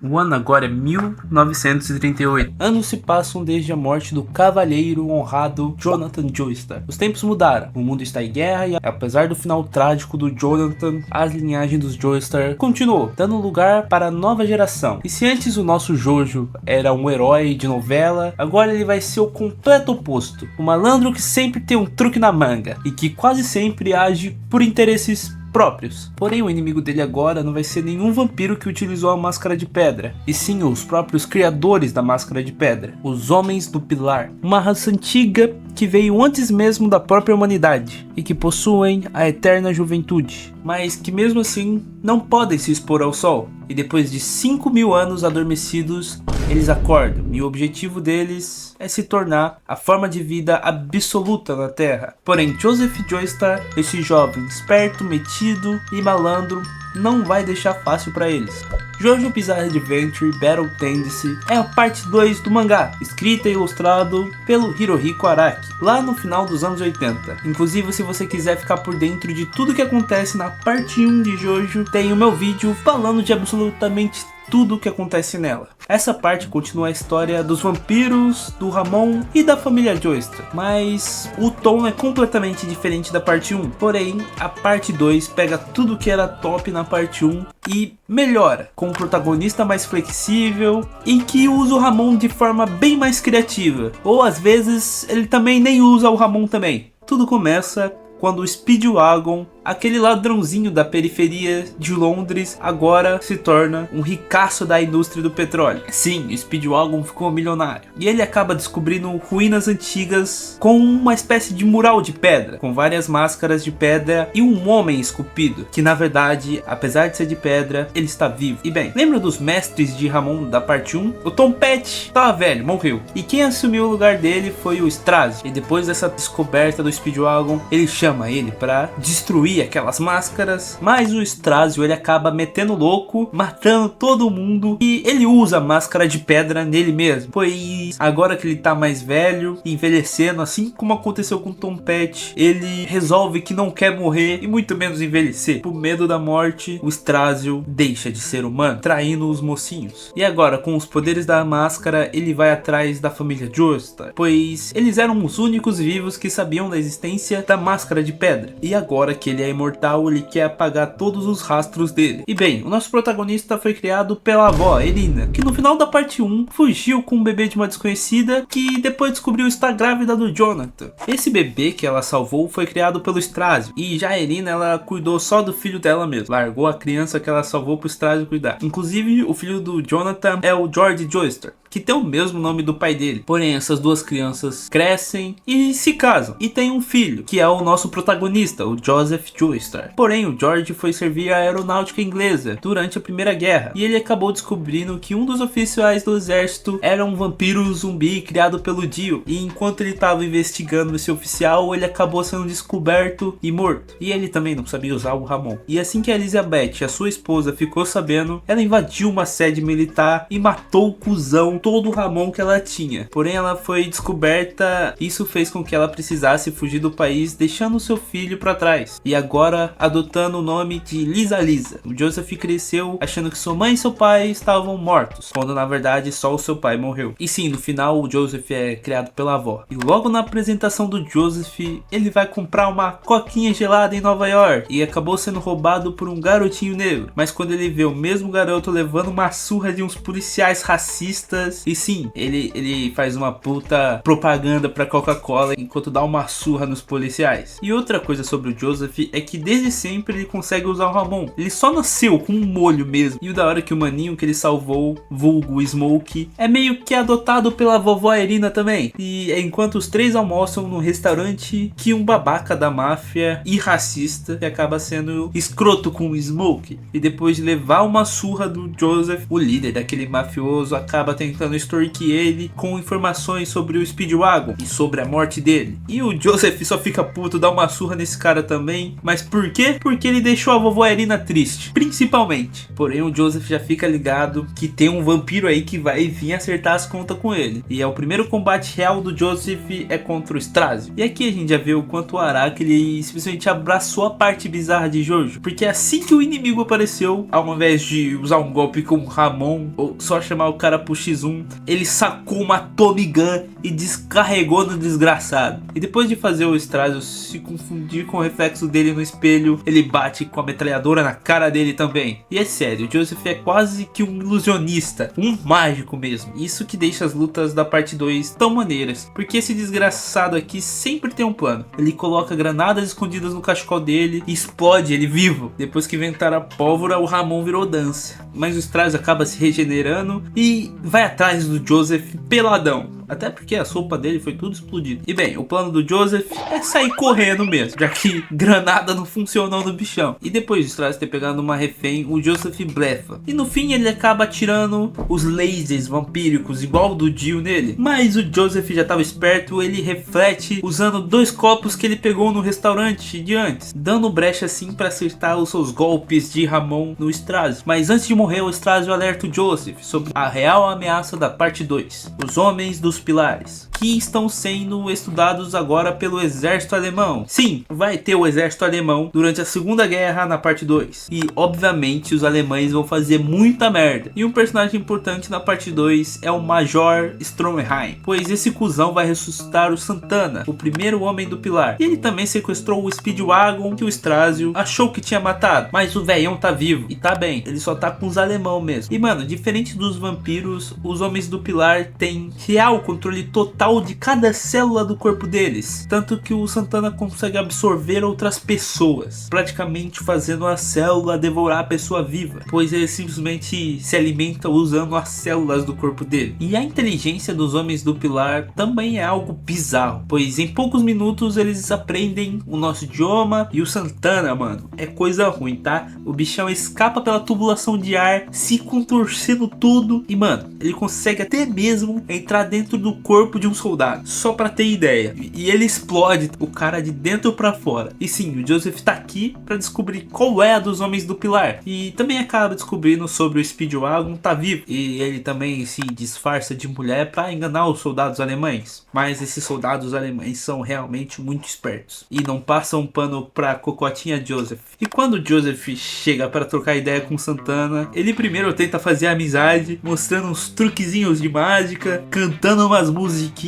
O ano agora é 1938. Anos se passam desde a morte do cavalheiro honrado Jonathan Joestar. Os tempos mudaram, o mundo está em guerra e apesar do final trágico do Jonathan, a linhagem dos Joestar continuou, dando lugar para a nova geração. E se antes o nosso Jojo era um herói de novela, agora ele vai ser o completo oposto. Um malandro que sempre tem um truque na manga e que quase sempre age por interesses próprios. Porém, o inimigo dele agora não vai ser nenhum vampiro que utilizou a Máscara de Pedra, e sim os próprios criadores da Máscara de Pedra, os Homens do Pilar, uma raça antiga que veio antes mesmo da própria humanidade e que possuem a eterna juventude, mas que mesmo assim não podem se expor ao sol. E depois de 5.000 anos adormecidos, eles acordam, e o objetivo deles é se tornar a forma de vida absoluta na Terra. Porém, Joseph Joestar, esse jovem esperto, metido e malandro, não vai deixar fácil para eles. Jojo Bizarre Adventure Battle Tendency é a parte 2 do mangá, escrita e ilustrado pelo Hirohiko Araki, lá no final dos anos 80. Inclusive, se você quiser ficar por dentro de tudo que acontece na parte 1 de Jojo, tem o meu vídeo falando de absolutamente tudo o que acontece nela. Essa parte continua a história dos vampiros, do Ramon e da família Joestar, mas o tom é completamente diferente da parte 1. Porém, a parte 2 pega tudo que era top na parte 1 e melhora, com um protagonista mais flexível e que usa o Ramon de forma bem mais criativa. Ou às vezes ele também nem usa o Ramon também. Tudo começa quando o Speedwagon, aquele ladrãozinho da periferia de Londres, agora se torna um ricaço da indústria do petróleo. Sim, o Speedwagon ficou milionário. E ele acaba descobrindo ruínas antigas com uma espécie de mural de pedra, com várias máscaras de pedra e um homem esculpido, que na verdade, apesar de ser de pedra, ele está vivo. E bem, lembra dos mestres de Ramon da parte 1? O Tom Petty estava velho, morreu. E quem assumiu o lugar dele foi o Strazio. E depois dessa descoberta do Speedwagon, ele chama ele para destruir aquelas máscaras, mas o Strazio ele acaba metendo louco, matando todo mundo, e ele usa a máscara de pedra nele mesmo, pois agora que ele tá mais velho, envelhecendo, assim como aconteceu com Tom Petty, ele resolve que não quer morrer e muito menos envelhecer. Por medo da morte, o Strazio deixa de ser humano, traindo os mocinhos. E agora, com os poderes da máscara, ele vai atrás da família Joestar, pois eles eram os únicos vivos que sabiam da existência da máscara de pedra. E agora que ele é imortal, ele quer apagar todos os rastros dele. E bem, o nosso protagonista foi criado pela avó, Irina, que no final da parte 1 fugiu com um bebê de uma desconhecida que depois descobriu estar grávida do Jonathan. Esse bebê que ela salvou foi criado pelo Strazio, e já a Irina ela cuidou só do filho dela mesmo, largou a criança que ela salvou pro Strazio cuidar. Inclusive o filho do Jonathan é o George Joestar, que tem o mesmo nome do pai dele. Porém, essas duas crianças crescem e se casam, e tem um filho, que é o nosso protagonista, o Joseph Joestar. Porém, o George foi servir a aeronáutica inglesa durante a Primeira Guerra, e ele acabou descobrindo que um dos oficiais do exército era um vampiro zumbi criado pelo Dio, e enquanto ele estava investigando esse oficial, ele acabou sendo descoberto e morto. E ele também não sabia usar o Ramon. E assim que a Elizabeth, a sua esposa, ficou sabendo, ela invadiu uma sede militar e matou o cuzão todo o Ramon que ela tinha. Porém, ela foi descoberta, isso fez com que ela precisasse fugir do país, deixando seu filho para trás, e agora adotando o nome de Lisa Lisa. O Joseph cresceu achando que sua mãe e seu pai estavam mortos, quando na verdade só o seu pai morreu. E sim, no final o Joseph é criado pela avó. E logo na apresentação do Joseph, ele vai comprar uma coquinha gelada em Nova York e acabou sendo roubado por um garotinho negro. Mas quando ele vê o mesmo garoto levando uma surra de uns policiais racistas, e sim, ele faz uma puta propaganda pra Coca-Cola enquanto dá uma surra nos policiais. E outra coisa sobre o Joseph é que desde sempre ele consegue usar o Ramon. Ele só nasceu com um molho mesmo. E o da hora que o maninho que ele salvou, vulgo Smoke, é meio que adotado pela vovó Irina também. E enquanto os três almoçam num restaurante que um babaca da máfia e racista que acaba sendo escroto com o Smoke. E depois de levar uma surra do Joseph, o líder daquele mafioso acaba tentando tentando extorquir ele com informações sobre o Speedwagon e sobre a morte dele. E o Joseph só fica puto, dá uma surra nesse cara também. Mas por quê? Porque ele deixou a vovó Irina triste, principalmente. Porém o Joseph já fica ligado que tem um vampiro aí que vai vir acertar as contas com ele. E é o primeiro combate real do Joseph é contra o Strazio. E aqui a gente já vê o quanto o Araki ele simplesmente abraçou a parte bizarra de Jojo. Porque assim que o inimigo apareceu, ao invés de usar um golpe com o Ramon ou só chamar o cara pro X1, ele sacou uma Tommy Gun e descarregou no desgraçado. E depois de fazer o Strazio se confundir com o reflexo dele no espelho, ele bate com a metralhadora na cara dele também. E é sério, o Joseph é quase que um ilusionista, um mágico mesmo. Isso que deixa as lutas da parte 2 tão maneiras, porque esse desgraçado aqui sempre tem um plano. Ele coloca granadas escondidas no cachecol dele e explode ele vivo. Depois que inventaram a pólvora, o Ramon virou dança. Mas o Strazio acaba se regenerando e vai atrás do Joseph peladão. Até porque a sopa dele foi tudo explodido. E bem, o plano do Joseph é sair correndo mesmo, já que granada não funcionou no bichão. E depois de Strazio ter pegado uma refém, o Joseph blefa. E no fim ele acaba atirando os lasers vampíricos igual o do Jill nele. Mas o Joseph já estava esperto, ele reflete usando 2 copos que ele pegou no restaurante de antes, dando brecha assim para acertar os seus golpes de Ramon no Strazio. Mas antes de morrer, o Strazio alerta o Joseph sobre a real ameaça da parte 2, os homens dos pilares, que estão sendo estudados agora pelo exército alemão. Sim, vai ter o exército alemão durante a Segunda Guerra na parte 2. E obviamente os alemães vão fazer muita merda. E um personagem importante na parte 2 é o Major Stromheim, pois esse cuzão vai ressuscitar o Santana, o primeiro homem do pilar. E ele também sequestrou o Speedwagon que o Strazio achou que tinha matado. Mas o velhão tá vivo e tá bem, ele só tá com os alemão mesmo. E mano, diferente dos vampiros, os homens do pilar têm real controle total de cada célula do corpo deles, tanto que o Santana consegue absorver outras pessoas, praticamente fazendo a célula devorar a pessoa viva, pois ele simplesmente se alimenta usando as células do corpo dele. E a inteligência dos homens do pilar também é algo bizarro, pois em poucos minutos eles aprendem o nosso idioma. E o Santana, mano, é coisa ruim, tá? O bichão escapa pela tubulação de ar, se contorcendo tudo, e mano, ele consegue até mesmo entrar dentro do corpo de um soldado, só pra ter ideia. E ele explode o cara de dentro pra fora. E sim, o Joseph tá aqui pra descobrir qual é a dos homens do pilar. E também acaba descobrindo sobre o Speedwagon tá vivo. E ele também se disfarça de mulher pra enganar os soldados alemães. Mas esses soldados alemães são realmente muito espertos e não passam pano pra cocotinha Joseph. E quando o Joseph chega pra trocar ideia com Santana, ele primeiro tenta fazer amizade, mostrando uns truquezinhos de mágica, cantando umas musiquinhas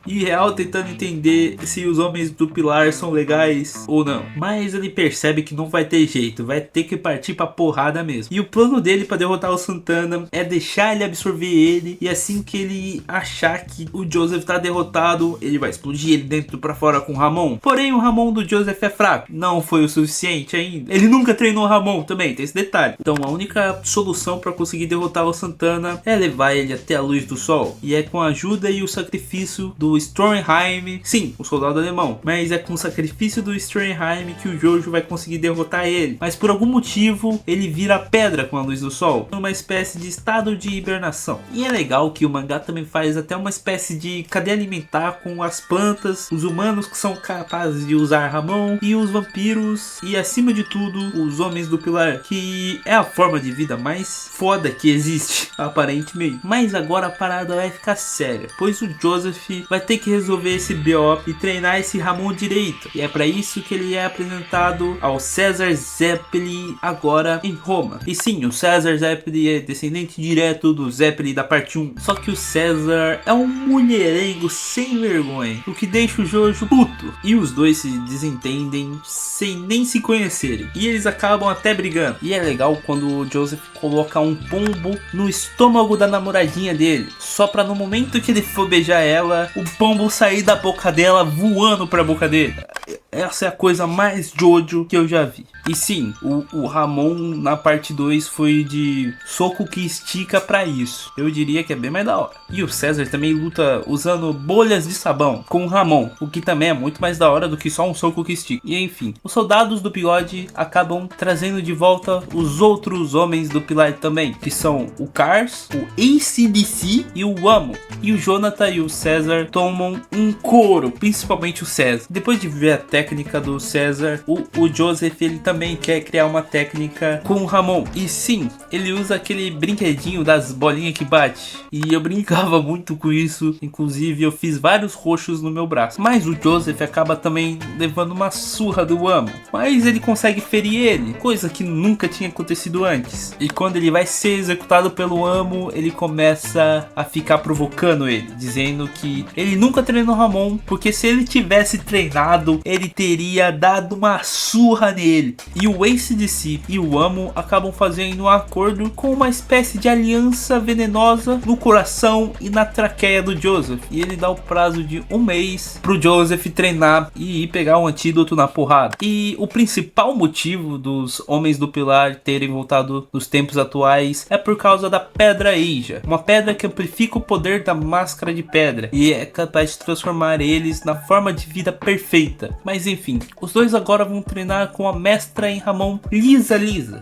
e real tentando entender se os homens do pilar são legais ou não. Mas ele percebe que não vai ter jeito, vai ter que partir pra porrada mesmo. E o plano dele pra derrotar o Santana é deixar ele absorver ele, e assim que ele achar que o Joseph tá derrotado, ele vai explodir ele dentro pra fora com o Ramon. Porém o Ramon do Joseph é fraco, não foi o suficiente ainda. Ele nunca treinou o Ramon também, tem esse detalhe. Então a única solução pra conseguir derrotar o Santana é levar ele até a luz do sol. E é com a ajuda e o sacrifício do Stromheim, sim, o soldado alemão, mas é com o sacrifício do Stromheim que o Jojo vai conseguir derrotar ele. Mas por algum motivo ele vira pedra com a luz do sol, uma espécie de estado de hibernação. E é legal que o mangá também faz até uma espécie de cadeia alimentar com as plantas, os humanos que são capazes de usar Ramon e os vampiros e acima de tudo os homens do pilar, que é a forma de vida mais foda que existe aparentemente. Mas agora a parada vai ficar séria, pois o Joseph vai ter que resolver esse BO e treinar esse Ramon direito. E é para isso que ele é apresentado ao César Zeppeli agora em Roma. E sim, o César Zeppeli é descendente direto do Zeppeli da parte 1. Só que o César é um mulherengo sem vergonha, o que deixa o Jojo puto. E os dois se desentendem sem nem se conhecerem. E eles acabam até brigando. E é legal quando o Joseph coloca um pombo no estômago da namoradinha dele, só pra no momento que ele for beijar ela, o pombo sair da boca dela voando pra boca dele. Essa é a coisa mais Jojo que eu já vi. E sim, o Ramon na parte 2 foi de soco que estica pra isso. Eu diria que é bem mais da hora. E o César também luta usando bolhas de sabão com o Ramon, o que também é muito mais da hora do que só um soco que estica. E enfim, os soldados do Bigode acabam trazendo de volta os outros homens do Pilar também, que são o Cars, o AC/DC e o Amo. E o Jonathan e o César tomam um couro, principalmente o César. Depois de ver a técnica do César, o Joseph ele também quer criar uma técnica com o Ramon. E sim, ele usa aquele brinquedinho das bolinhas que bate. E eu brincava muito com isso, inclusive eu fiz vários roxos no meu braço. Mas o Joseph acaba também levando uma surra do Amo, mas ele consegue ferir ele, coisa que nunca tinha acontecido antes. E quando ele vai ser executado pelo Amo, ele começa a ficar provocando ele, dizendo que ele nunca treinou Ramon, porque se ele tivesse treinado, ele teria dado uma surra nele. E o AC/DC e o Amo acabam fazendo um acordo com uma espécie de aliança venenosa no coração e na traqueia do Joseph. E ele dá o prazo de um mês pro Joseph treinar e ir pegar um antídoto na porrada. E o principal motivo dos Homens do Pilar terem voltado nos tempos atuais é por causa da Pedra Asia, uma pedra que amplifica o poder da Máscara de Pedra e é capaz de transformar eles na forma de vida perfeita. Mas enfim, os dois agora vão treinar com a mestra em Ramon, Lisa,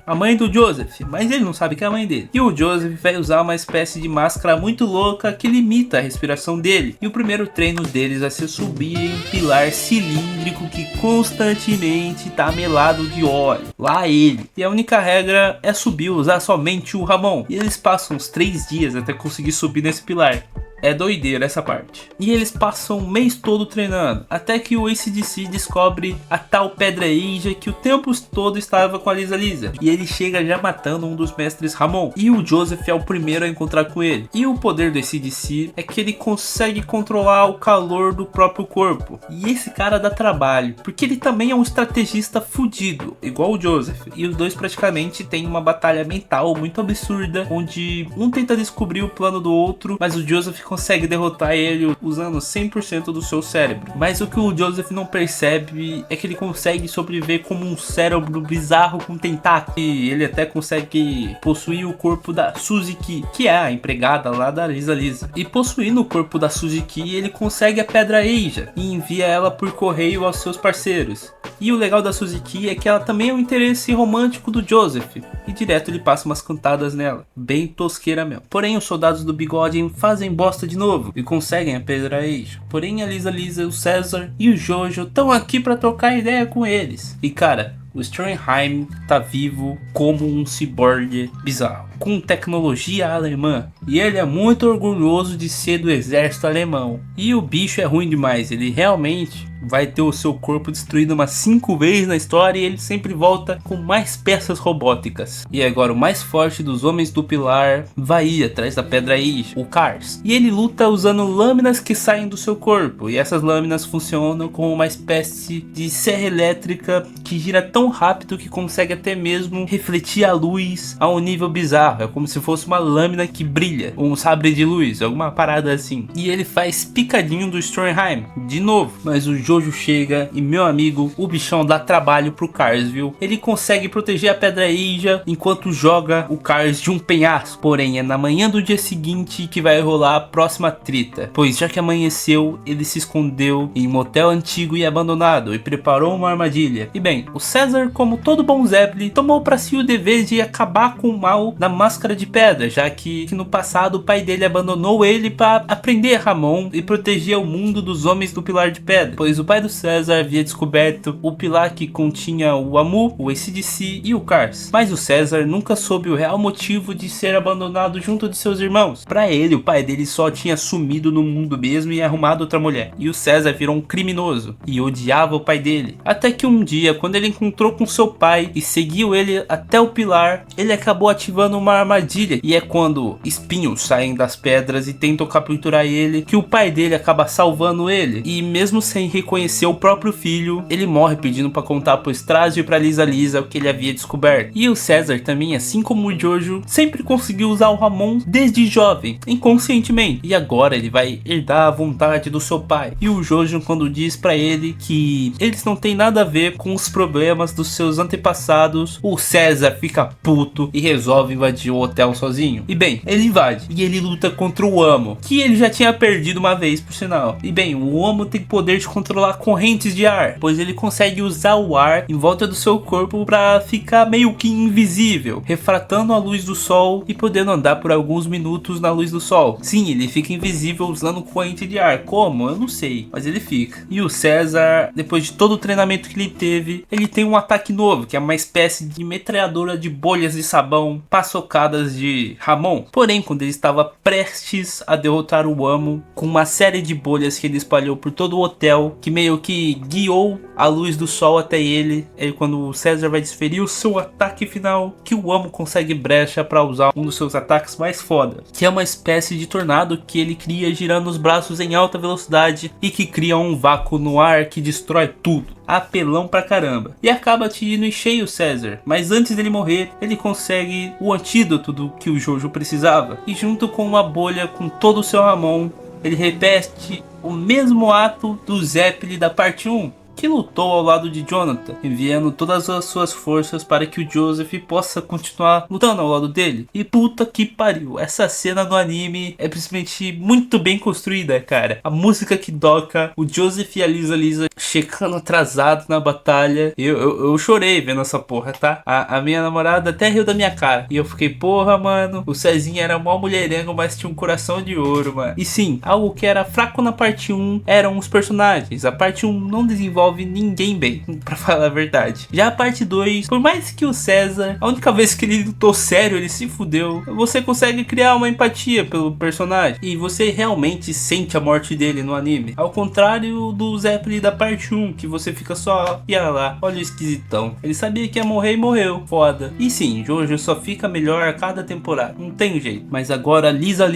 a mãe do Joseph, mas ele não sabe que é a mãe dele. E o Joseph vai usar uma espécie de máscara muito louca que limita a respiração dele. E o primeiro treino deles vai ser subir em um pilar cilíndrico que constantemente tá melado de óleo. Lá ele. E a única regra é subir, usar somente o Ramon. E eles passam uns 3 dias até conseguir subir nesse pilar. É doideira essa parte. E eles passam o mês todo treinando, até que o AC/DC descobre a tal Pedra Asia que o tempo todo estava com a Lisa. E ele chega já matando um dos mestres Ramon. E o Joseph é o primeiro a encontrar com ele. E o poder do AC/DC é que ele consegue controlar o calor do próprio corpo. E esse cara dá trabalho, porque ele também é um estrategista fudido, igual o Joseph. E os dois praticamente têm uma batalha mental muito absurda, onde um tenta descobrir o plano do outro, mas o Joseph consegue derrotar ele usando 100% do seu cérebro. Mas o que o Joseph não percebe é que ele consegue sobreviver como um cérebro bizarro com tentáculos. E ele até consegue possuir o corpo da Suzuki, que é a empregada lá da Lisa. E possuindo o corpo da Suzuki, ele consegue a Pedra Asia e envia ela por correio aos seus parceiros. E o legal da Suzuki é que ela também é um interesse romântico do Joseph. E direto ele passa umas cantadas nela. Bem tosqueira mesmo. Porém, os soldados do Bigode fazem bosta de novo e conseguem a Pedra Asia. Porém, a Lisa, o César e o Jojo estão aqui pra trocar ideia com eles. E cara, o Stroheim tá vivo como um ciborgue bizarro, com tecnologia alemã. E ele é muito orgulhoso de ser do exército alemão. E o bicho é ruim demais, ele realmente vai ter o seu corpo destruído umas 5 vezes na história e ele sempre volta com mais peças robóticas. E agora o mais forte dos Homens do Pilar vai ir atrás da Pedra Asia, o Cars. E ele luta usando lâminas que saem do seu corpo. E essas lâminas funcionam como uma espécie de serra elétrica que gira tão rápido que consegue até mesmo refletir a luz a um nível bizarro. É como se fosse uma lâmina que brilha, um sabre de luz, alguma parada assim. E ele faz picadinho do Stroheim de novo, mas o Jojo chega e, meu amigo, o bichão dá trabalho pro Cars, viu? Ele consegue proteger a Pedra Asia enquanto joga o Cars de um penhasco. Porém, é na manhã do dia seguinte que vai rolar a próxima treta, pois já que amanheceu, ele se escondeu em um motel antigo e abandonado e preparou uma armadilha. E bem, o César, como todo bom Zeppelin, tomou pra si o dever de acabar com o mal da Máscara de Pedra, já que no passado o pai dele abandonou ele para aprender Ramon e proteger o mundo dos Homens do Pilar de Pedra, pois o pai do César havia descoberto o pilar que continha o Amu, o AC/DC e o Cars. Mas o César nunca soube o real motivo de ser abandonado junto de seus irmãos. Para ele, o pai dele só tinha sumido no mundo mesmo e arrumado outra mulher. E o César virou um criminoso e odiava o pai dele. Até que um dia, quando ele encontrou com seu pai e seguiu ele até o pilar, ele acabou ativando uma armadilha. E é quando espinhos saem das pedras e tentam capturar ele que o pai dele acaba salvando ele. E mesmo sem reconhecer o próprio filho, ele morre pedindo pra contar pro Strazio e pra Lisa o que ele havia descoberto. E o César também, assim como o Jojo, sempre conseguiu usar o Ramon desde jovem, inconscientemente. E agora ele vai herdar a vontade do seu pai. E o Jojo, quando diz pra ele que eles não têm nada a ver com os problemas dos seus antepassados, o César fica puto e resolve invadir o hotel sozinho. E bem, ele invade e ele luta contra o Amo, que ele já tinha perdido uma vez, por sinal. E bem, o Amo tem poder de controlar correntes de ar, pois ele consegue usar o ar em volta do seu corpo pra ficar meio que invisível, refratando a luz do sol e podendo andar por alguns minutos na luz do sol. Sim, ele fica invisível usando corrente de ar. Como? Eu não sei, mas ele fica. E o César, depois de todo o treinamento que ele teve, ele tem um ataque novo, que é uma espécie de metralhadora de bolhas de sabão paçocadas de Ramon. Porém, quando ele estava prestes a derrotar o Amo, com uma série de bolhas que ele espalhou por todo o hotel, que meio que guiou a luz do sol até ele, é quando o César vai desferir o seu ataque final, que o Amo consegue brecha para usar um dos seus ataques mais foda, que é uma espécie de tornado que ele cria girando os braços em alta velocidade e que cria um vácuo no ar que destrói tudo. Apelão pra caramba. E acaba atingindo em cheio o César. Mas antes dele morrer, ele consegue o antídoto do que o Jojo precisava. E junto com uma bolha com todo o seu Ramon, ele repete o mesmo ato do Zeppelin da parte 1. Que lutou ao lado de Jonathan, enviando todas as suas forças para que o Joseph possa continuar lutando ao lado dele. E puta que pariu, essa cena no anime é simplesmente muito bem construída, cara. A música que toca, o Joseph e a Lisa checando atrasado na batalha. Eu chorei vendo essa porra, tá? A minha namorada até riu da minha cara. E eu fiquei, porra, mano, o Cezinha era mó mulherengo, mas tinha um coração de ouro, mano. E sim, algo que era fraco na parte 1 eram os personagens. A parte 1 não desenvolve ninguém bem, pra falar a verdade. Já a parte 2, por mais que o César, a única vez que ele lutou sério, ele se fudeu, você consegue criar uma empatia pelo personagem e você realmente sente a morte dele no anime. Ao contrário do Zeppelin da parte 1, que você fica só, e olha lá, olha o esquisitão. Ele sabia que ia morrer e morreu, foda. E sim, Jojo só fica melhor a cada temporada, não tem jeito. Mas agora Lisa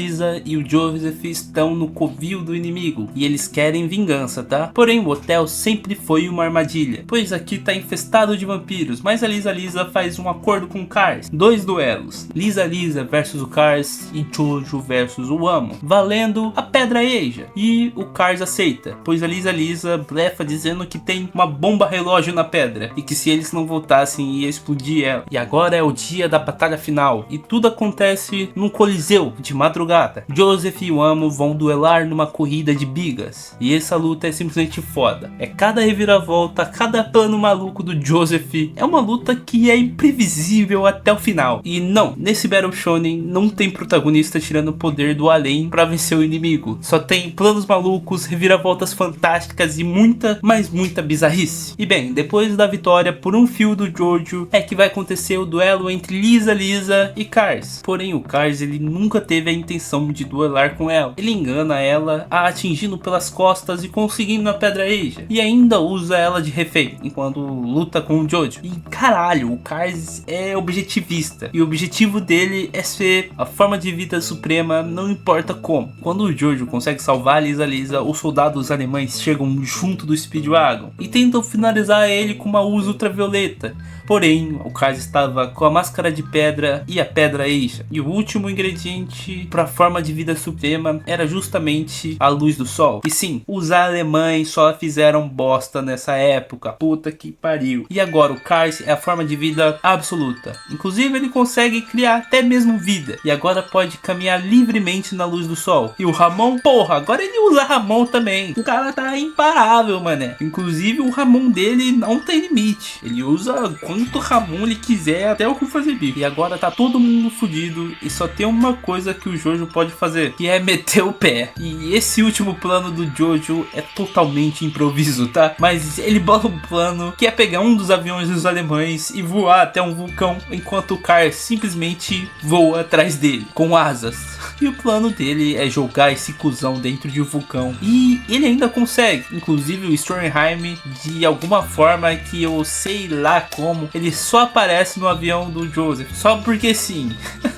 e o Joseph estão no covil do inimigo e eles querem vingança, tá? Porém o hotel sempre foi uma armadilha, pois aqui tá infestado de vampiros, mas a Lisa faz um acordo com o Cars. 2 duelos, Lisa versus o Cars e Jojo versus o Amo, valendo a Pedra Eija. E o Cars aceita, pois a Lisa blefa dizendo que tem uma bomba relógio na pedra e que se eles não voltassem ia explodir ela. E agora é o dia da batalha final e tudo acontece num coliseu de madrugada. Joseph e o Amo vão duelar numa corrida de bigas e essa luta é simplesmente foda. É cada reviravolta, cada plano maluco do Joseph. É uma luta que é imprevisível até o final. E não, nesse Battle Shonen não tem protagonista tirando o poder do além pra vencer o inimigo. Só tem planos malucos, reviravoltas fantásticas e muita, mas muita bizarrice. E bem, depois da vitória por um fio do Jojo, é que vai acontecer o duelo entre Lisa e Cars. Porém o Cars ele nunca teve a intenção de duelar com ela. Ele engana ela, a atingindo pelas costas e conseguindo a Pedra Eija. E ainda usa ela de refém enquanto luta com o Jojo. E caralho, o Cars é objetivista e o objetivo dele é ser a forma de vida suprema, não importa como. Quando o Jojo consegue salvar a Lisa, os soldados alemães chegam junto do Speedwagon e tentam finalizar ele com uma usa ultravioleta. Porém, o Cars estava com a máscara de pedra e a Pedra Eija. E o último ingrediente para a forma de vida suprema era justamente a luz do sol. E sim, os alemães só fizeram bosta nessa época. Puta que pariu. E agora o Cars é a forma de vida absoluta. Inclusive ele consegue criar até mesmo vida. E agora pode caminhar livremente na luz do sol. E o Ramon, porra, agora ele usa Ramon também. O cara tá imparável, mané. Inclusive o Ramon dele não tem limite. Ele usa quanto Ramon ele quiser até o cu fazer bico. E agora tá todo mundo fudido e só tem uma coisa que o Jojo pode fazer, que é meter o pé. E esse último plano do Jojo é totalmente improviso, tá? Mas ele bola um plano que é pegar um dos aviões dos alemães e voar até um vulcão, enquanto o Cars simplesmente voa atrás dele, com asas. E o plano dele é jogar esse cuzão dentro de um vulcão. E ele ainda consegue. Inclusive o Stroheim, de alguma forma que eu sei lá como, ele só aparece no avião do Joseph. Só porque sim.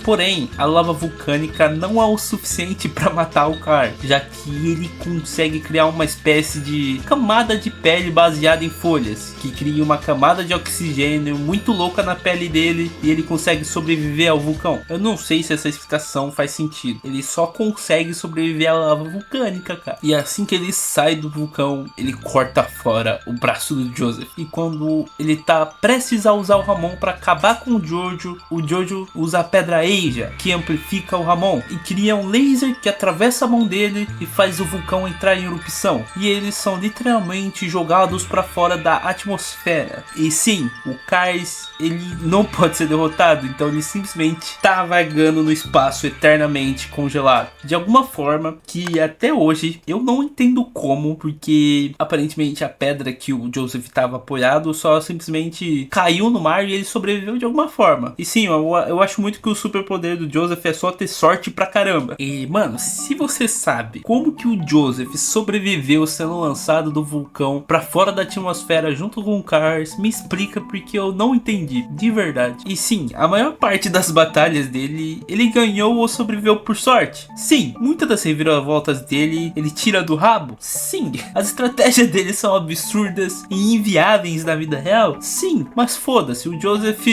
Porém, a lava vulcânica não é o suficiente para matar o Car, já que ele consegue criar uma espécie de camada de pele baseada em folhas, que cria uma camada de oxigênio muito louca na pele dele e ele consegue sobreviver ao vulcão. Eu não sei se essa explicação faz sentido. Ele só consegue sobreviver à lava vulcânica, cara. E assim que ele sai do vulcão, ele corta fora o braço do Joseph. E quando ele tá prestes a usar o Ramon para acabar com o Jojo usa a pedra Asia, que amplifica o Ramon e cria um laser que atravessa a mão dele e faz o vulcão entrar em erupção. E eles são literalmente jogados para fora da atmosfera. E sim, o Kais, ele não pode ser derrotado, então ele simplesmente tá vagando no espaço eternamente congelado. De alguma forma que até hoje eu não entendo como, porque aparentemente a pedra que o Joseph estava apoiado só simplesmente caiu no mar e ele sobreviveu de alguma forma. E sim, eu acho muito que o superpoder do Joseph é só ter sorte pra caramba. E mano, se você sabe como que o Joseph sobreviveu sendo lançado do vulcão pra fora da atmosfera junto com o Cars, me explica, porque eu não entendi, de verdade. E sim, a maior parte das batalhas dele, ele ganhou ou sobreviveu por sorte. Sim, muitas das reviravoltas dele, ele tira do rabo. Sim, as estratégias dele são absurdas e inviáveis na vida real. Sim, mas foda-se, o Joseph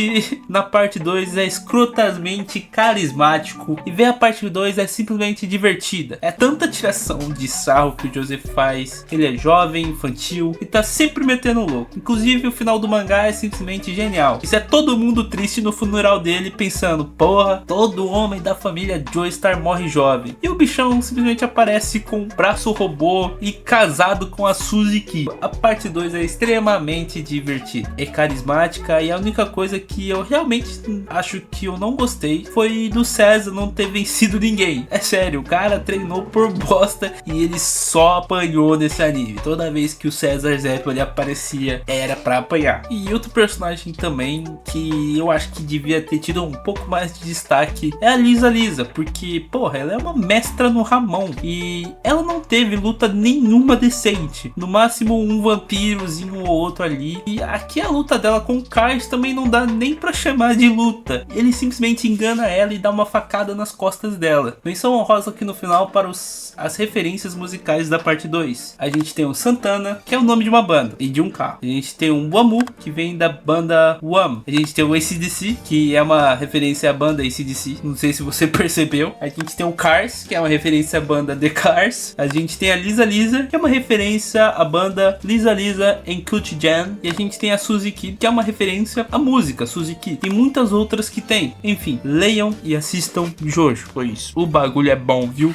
na parte 2 é escrotamente carismático e ver a parte 2 é simplesmente divertida. É tanta tiração de sarro que o Joseph faz. Ele é jovem, infantil e tá sempre metendo louco. Inclusive o final do mangá é simplesmente genial. Isso é todo mundo triste no funeral dele pensando, porra, todo homem da família Joestar morre jovem. E o bichão simplesmente aparece com um braço robô e casado com a Suzuki. A parte 2 é extremamente divertida, é carismática, e a única coisa que eu realmente acho que eu não gostei foi do César não ter vencido ninguém. É sério, o cara treinou por bosta e ele só apanhou nesse anime. Toda vez que o César Zeppo ele aparecia, era pra apanhar. E outro personagem também que eu acho que devia ter tido um pouco mais de destaque é a Lisa, porque, porra, ela é uma mestra no Ramon e ela não teve luta nenhuma decente. No máximo um vampirozinho ou outro ali. E aqui a luta dela com o Kais também não dá nem pra chamar de luta. Ele simplesmente engana ela e dá uma facada nas costas dela. Menção honrosa aqui no final para as referências musicais da parte 2. A gente tem o Santana, que é o nome de uma banda e de um carro. A gente tem o Wamu, que vem da banda Wham. A gente tem o AC/DC, que é uma referência à banda AC/DC. Não sei se você percebeu. A gente tem o Cars, que é uma referência à banda The Cars. A gente tem a Lisa, que é uma referência à banda Lisa em Cult Jam. E a gente tem a Suzuki, que é uma referência à música Suzuki. E muitas outras que tem. Enfim, leiam e assistam Jojo. Foi isso. O bagulho é bom, viu?